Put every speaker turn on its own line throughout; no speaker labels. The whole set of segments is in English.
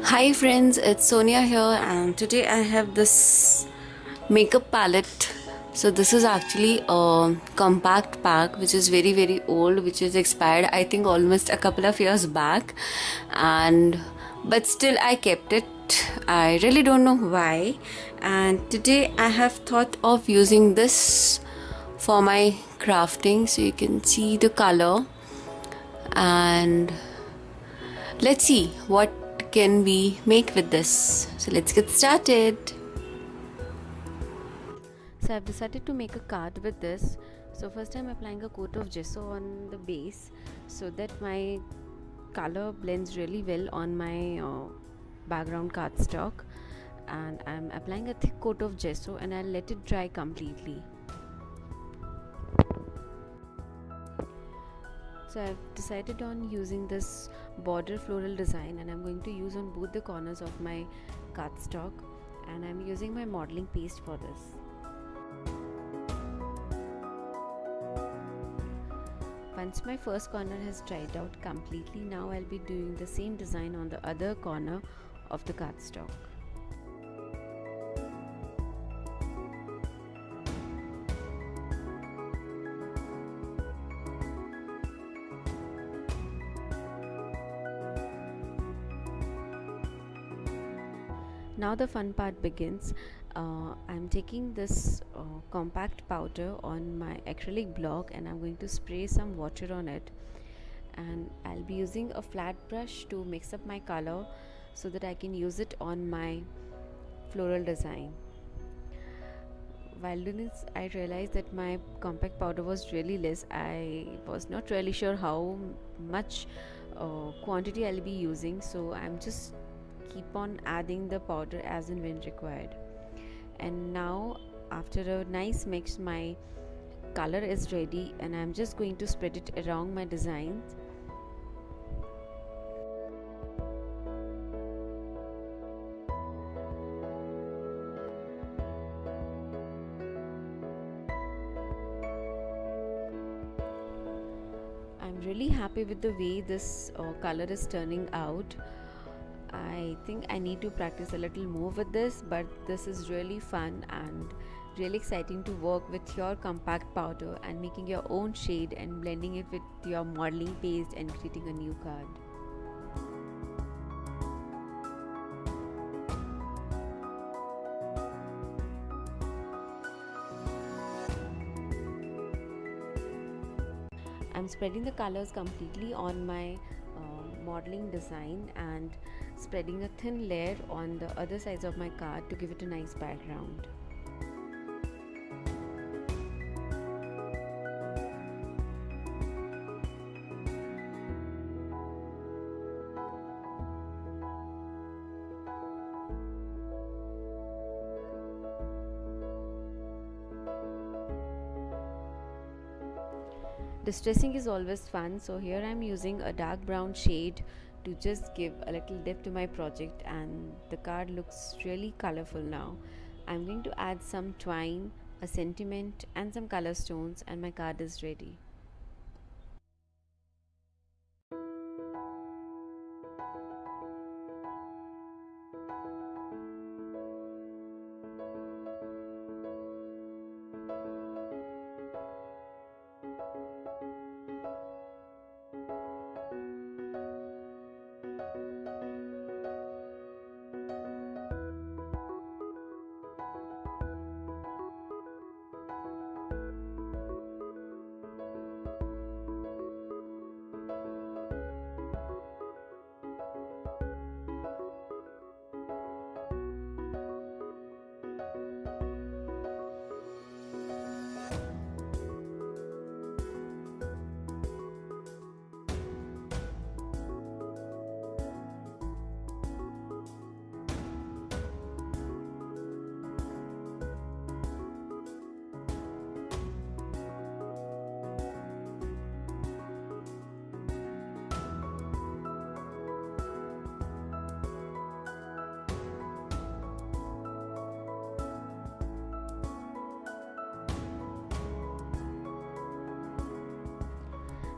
Hi friends, it's Sonia here, and today I have this makeup palette. So this is actually a compact pack which is very old, which is expired I think almost a couple of years back, and but still I kept it. I really don't know why, and today I have thought of using this for my crafting. So you can see the color, and let's see what can we make with this. So let's get started. So I've decided to make a card with this. So first I'm applying a coat of gesso on the base so that my color blends really well on my background cardstock, and I'm applying a thick coat of gesso and I'll let it dry completely. So I've decided on using this border floral design, and I'm going to use on both the corners of my cardstock, and I'm using my modeling paste for this. Once my first corner has dried out completely, now I'll be doing the same design on the other corner of the cardstock. Now the fun part begins. I'm taking this compact powder on my acrylic block, and I'm going to spray some water on it, and I'll be using a flat brush to mix up my color so that I can use it on my floral design. While doing this, I realized that my compact powder was really less. I was not really sure how much quantity I'll be using, so I'm just keep on adding the powder as and when required. And now after a nice mix, my color is ready, and I'm just going to spread it around my designs. I'm really happy with the way this color is turning out. I think I need to practice a little more with this, but this is really fun and really exciting to work with your compact powder and making your own shade and blending it with your modeling paste and creating a new card. I'm spreading the colors completely on my modeling design and spreading a thin layer on the other sides of my card to give it a nice background. Distressing is always fun, so here I'm using a dark brown shade to just give a little depth to my project, and the card looks really colorful now. I'm going to add some twine, a sentiment, and some color stones, and my card is ready.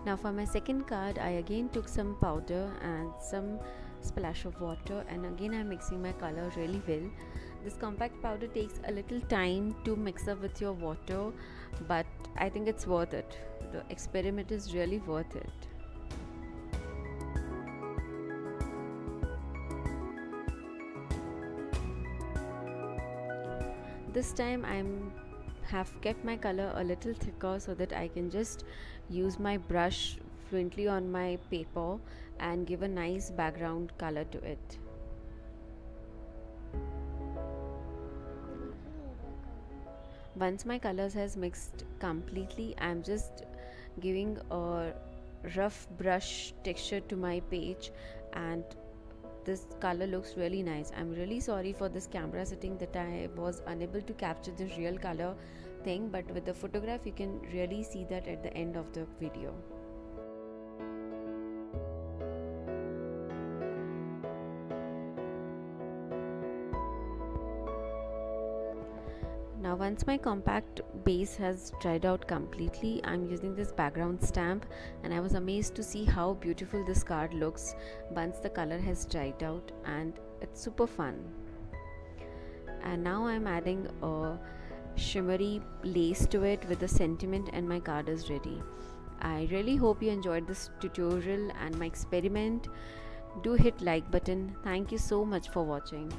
Now for my second card, I again took some powder and some splash of water, and again I'm mixing my color really well. This compact powder takes a little time to mix up with your water, but I think it's worth it. The experiment is really worth it. This time I'm have kept my color a little thicker so that I can just use my brush fluently on my paper and give a nice background color to it. Once my colors has mixed completely, I'm just giving a rough brush texture to my page, and this color looks really nice. I'm really sorry for this camera setting that I was unable to capture the real color thing, but with the photograph you can really see that at the end of the video. Now once my compact base has dried out completely, I'm using this background stamp, and I was amazed to see how beautiful this card looks once the color has dried out, and it's super fun. And now I'm adding a shimmery lace to it with a sentiment, and my card is ready. I really hope you enjoyed this tutorial and my experiment. Do hit like button. Thank you so much for watching.